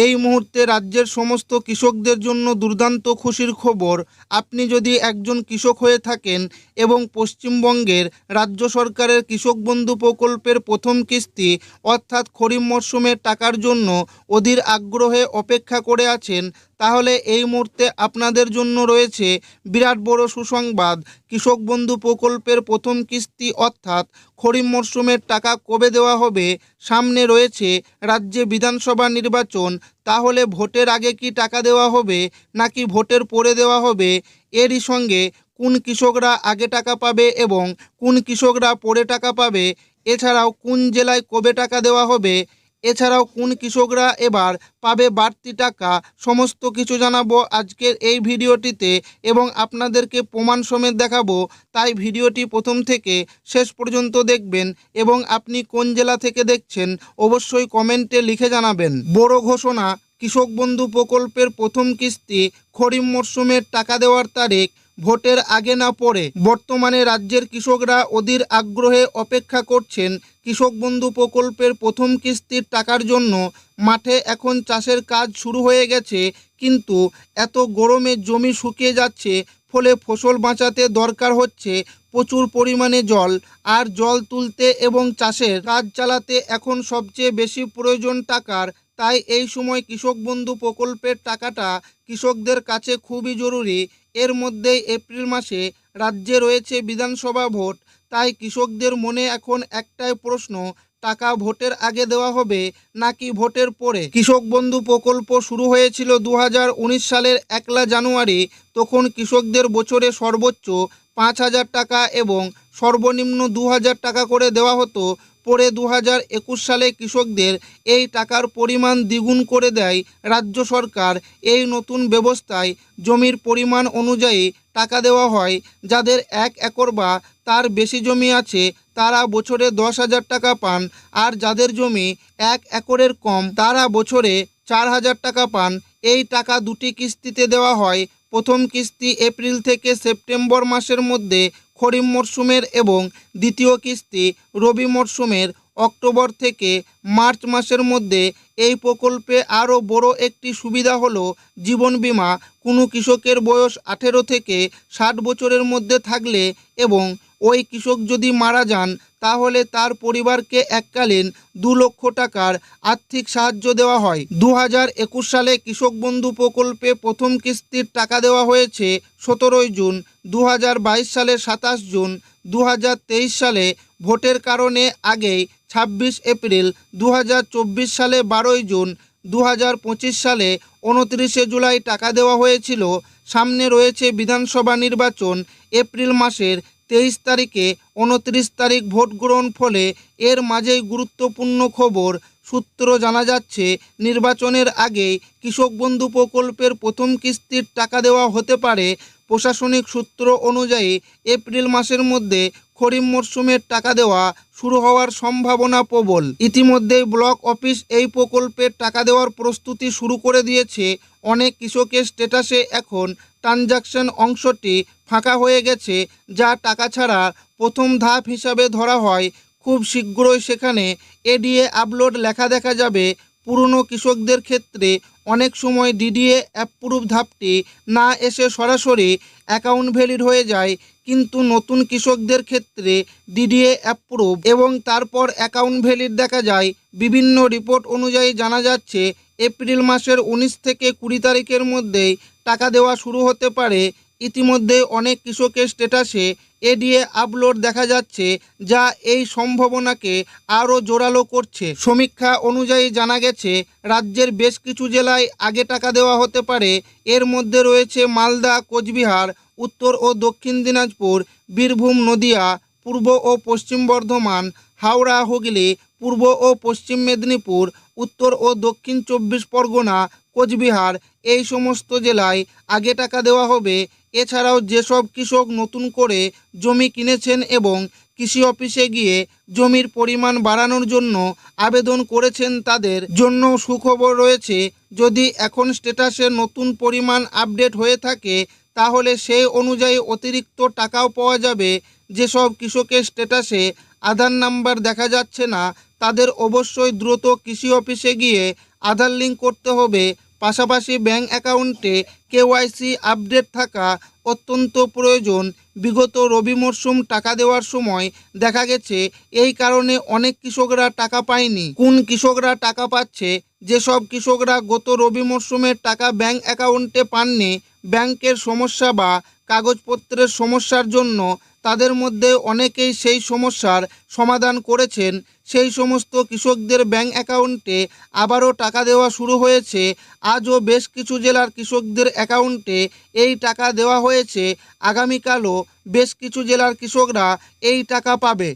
এই মুহূর্তে রাজ্যের সমস্ত কৃষকদের জন্য দুর্দান্ত খুশির খবর। আপনি যদি একজন কৃষক হয়ে থাকেন এবং পশ্চিমবঙ্গের রাজ্য সরকারের কৃষক বন্ধু প্রকল্পের প্রথম কিস্তি অর্থাৎ খরিফ মরশুমের টাকার জন্য অধীর আগ্রহে অপেক্ষা করে আছেন, তাহলে এই মুহূর্তে আপনাদের জন্য রয়েছে বিরাট বড় সুসংবাদ। কৃষক বন্ধু প্রকল্পের প্রথম কিস্তি অর্থাৎ খরিফ মরশুমের টাকা কবে দেওয়া হবে? সামনে রয়েছে রাজ্যে বিধানসভা নির্বাচন, তাহলে ভোটের আগে কি টাকা দেওয়া হবে নাকি ভোটের পরে দেওয়া হবে? এরই সঙ্গে কোন কৃষকরা আগে টাকা পাবে এবং কোন কৃষকরা পরে টাকা পাবে, এছাড়াও কোন জেলায় কবে টাকা দেওয়া হবে, এছাড়াও কোন কৃষকরা এবার পাবে বাড়তি টাকা, সমস্ত কিছু জানাবো আজকের এই ভিডিওটিতে এবং আপনাদেরকে প্রমাণ সমেত দেখাবো। তাই ভিডিওটি প্রথম থেকে শেষ পর্যন্ত দেখবেন এবং আপনি কোন জেলা থেকে দেখছেন অবশ্যই কমেন্টে লিখে জানাবেন। বড় ঘোষণা, কৃষক বন্ধু প্রকল্পের প্রথম কিস্তি খরিফ মরশুমের টাকা দেওয়ার তারিখ ভোটের আগে না পরে। বর্তমানে রাজ্যের কৃষকরা অধীর আগ্রহে অপেক্ষা করছেন কৃষক বন্ধু প্রকল্পের প্রথম কিস্তির টাকার জন্য। মাঠে এখন চাষের কাজ শুরু হয়ে গেছে, কিন্তু এত গরমে জমি শুকিয়ে যাচ্ছে, ফলে ফসল বাঁচাতে দরকার হচ্ছে প্রচুর পরিমাণে জল। আর জল তুলতে এবং চাষের কাজ চালাতে এখন সবচেয়ে বেশি প্রয়োজন টাকার। তাই এই সময় কৃষক বন্ধু প্রকল্পের টাকাটা কৃষকদের কাছে খুবই জরুরি। এর মধ্যেই এপ্রিল মাসে রাজ্যে রয়েছে বিধানসভা ভোট, তাই কৃষকদের মনে এখন একটাই প্রশ্ন, টাকা ভোটের আগে দেওয়া হবে নাকি ভোটের পরে? কৃষক বন্ধু প্রকল্প শুরু হয়েছিল 2019 সালের 1 জানুয়ারি। তখন কৃষকদের বছরে সর্বোচ্চ 5,000 টাকা এবং সর্বনিম্ন 2,000 টাকা করে দেওয়া হতো। পরে 2021 সালে কৃষকদের এই টাকার পরিমাণ দ্বিগুণ করে দেয় রাজ্য সরকার। এই নতুন ব্যবস্থায় জমির পরিমাণ অনুযায়ী টাকা দেওয়া হয়। যাদের 1 একর বা তার বেশি জমি আছে তারা বছরে 10,000 টাকা পান, আর যাদের জমি 1 একরের কম তারা বছরে 4,000 টাকা পান। এই টাকা দুটি কিস্তিতে দেওয়া হয়। প্রথম কিস্তি এপ্রিল থেকে সেপ্টেম্বর মাসের মধ্যে খরিফ মরশুমের এবং দ্বিতীয় কিস্তি রবি মরশুমের অক্টোবর থেকে মার্চ মাসের মধ্যে। এই প্রকল্পে আরও বড় একটি সুবিধা হলো জীবন বীমা। কোনো কৃষকের বয়স 18 থেকে 60 বছরের মধ্যে থাকলে এবং ওই কৃষক যদি মারা যান, তাহলে তার পরিবারকে এককালীন 2 লক্ষ টাকার আর্থিক সাহায্য দেওয়া হয়। 2021 সালে কৃষক বন্ধু প্রকল্পে প্রথম কিস্তির টাকা দেওয়া হয়েছে 17 জুন, 2022 সালে 27 জুন, 2023 সালে ভোটের কারণে আগেই 26 এপ্রিল, 2024 সালে 12 জুন, 2025 সালে 29 জুলাই টাকা দেওয়া হয়েছিল। সামনে রয়েছে বিধানসভা নির্বাচন। এপ্রিল মাসের 23 তারিখে 29 তারিখ ভোট গ্রহণ, ফলে এর মাঝেই গুরুত্বপূর্ণ খবর। সূত্র জানা যাচ্ছে নির্বাচনের আগেই কৃষক বন্ধু প্রকল্পের প্রথম কিস্তির টাকা দেওয়া হতে পারে। প্রশাসনিক সূত্র অনুযায়ী এপ্রিল মাসের মধ্যে খরিফ মরশুমের টাকা দেওয়া শুরু হওয়ার সম্ভাবনা প্রবল। ইতিমধ্যেই ব্লক অফিস এই প্রকল্পের টাকা দেওয়ার প্রস্তুতি শুরু করে দিয়েছে। অনেক কৃষকের স্ট্যাটাসে এখন ট্রানজাকশন অংশটি ফাঁকা হয়ে গেছে, যা টাকা ছাড়া প্রথম ধাপ হিসাবে ধরা হয়। খুব শীঘ্রই সেখানে এডিএ আপলোড লেখা দেখা যাবে। পুরনো কৃষকদের ক্ষেত্রে অনেক সময় ডিডিএ অ্যাপ্রুভ ধাপটি না এসে সরাসরি অ্যাকাউন্ট ভ্যালিড হয়ে যায়, কিন্তু নতুন কৃষকদের ক্ষেত্রে ডিডিএ অ্যাপ্রুভ এবং তারপর অ্যাকাউন্ট ভ্যালিড দেখা যায়। বিভিন্ন রিপোর্ট অনুযায়ী জানা যাচ্ছে এপ্রিল মাসের 19 থেকে 20 তারিখের মধ্যেই টাকা দেওয়া শুরু হতে পারে। ইতিমধ্যে অনেক কৃষকের স্ট্যাটাসে এডিএ আপলোড দেখা যাচ্ছে, যা এই সম্ভাবনাকে আরও জোরালো করছে। সমীক্ষা অনুযায়ী জানা গেছে রাজ্যের বেশ কিছু জেলায় আগে টাকা দেওয়া হতে পারে। এর মধ্যে রয়েছে মালদা, কোচবিহার, উত্তর ও দক্ষিণ দিনাজপুর, বীরভূম, নদিয়া, পূর্ব ও পশ্চিম বর্ধমান, হাওড়া, হুগলি, পূর্ব ও পশ্চিম মেদিনীপুর, উত্তর ও দক্ষিণ 24 পরগনা, কোচবিহার। এই সমস্ত জেলায় আগে টাকা দেওয়া হবে। এছাড়াও যেসব কৃষক নতুন করে জমি কিনেছেন এবং কৃষি অফিসে গিয়ে জমির পরিমাণ বাড়ানোর জন্য আবেদন করেছেন, তাদের জন্য সুখবর রয়েছে। যদি এখন স্ট্যাটাসে নতুন পরিমাণ আপডেট হয়ে থাকে, তাহলে সেই অনুযায়ী অতিরিক্ত টাকাও পাওয়া যাবে। যেসব কৃষকের স্ট্যাটাসে আধার নাম্বার দেখা যাচ্ছে না, তাদের অবশ্যই দ্রুত কৃষি অফিসে গিয়ে আধার লিঙ্ক করতে হবে। পাশাপাশি ব্যাংক অ্যাকাউন্টে কেওয়াইসি আপডেট থাকা অত্যন্ত প্রয়োজন। বিগত রবি মরশুম টাকা দেওয়ার সময় দেখা গেছে এই কারণে অনেক কৃষকরা টাকা পায়নি। কোন কৃষকরা টাকা পাচ্ছে? যেসব কৃষকরা গত রবি মরশুমের টাকা ব্যাংক অ্যাকাউন্টে পাননি, ব্যাংকের সমস্যা বা কাগজপত্রের সমস্যার জন্য, তাদের মধ্যে অনেকেই সেই সমস্যার সমাধান করেছেন। সেই সমস্ত কৃষকদের ব্যাংক অ্যাকাউন্টে আবারও টাকা দেওয়া শুরু হয়েছে। আজও বেশ কিছু জেলার কৃষকদের অ্যাকাউন্টে এই টাকা দেওয়া হয়েছে। আগামীকালও বেশ কিছু জেলার কৃষকরা এই টাকা পাবে।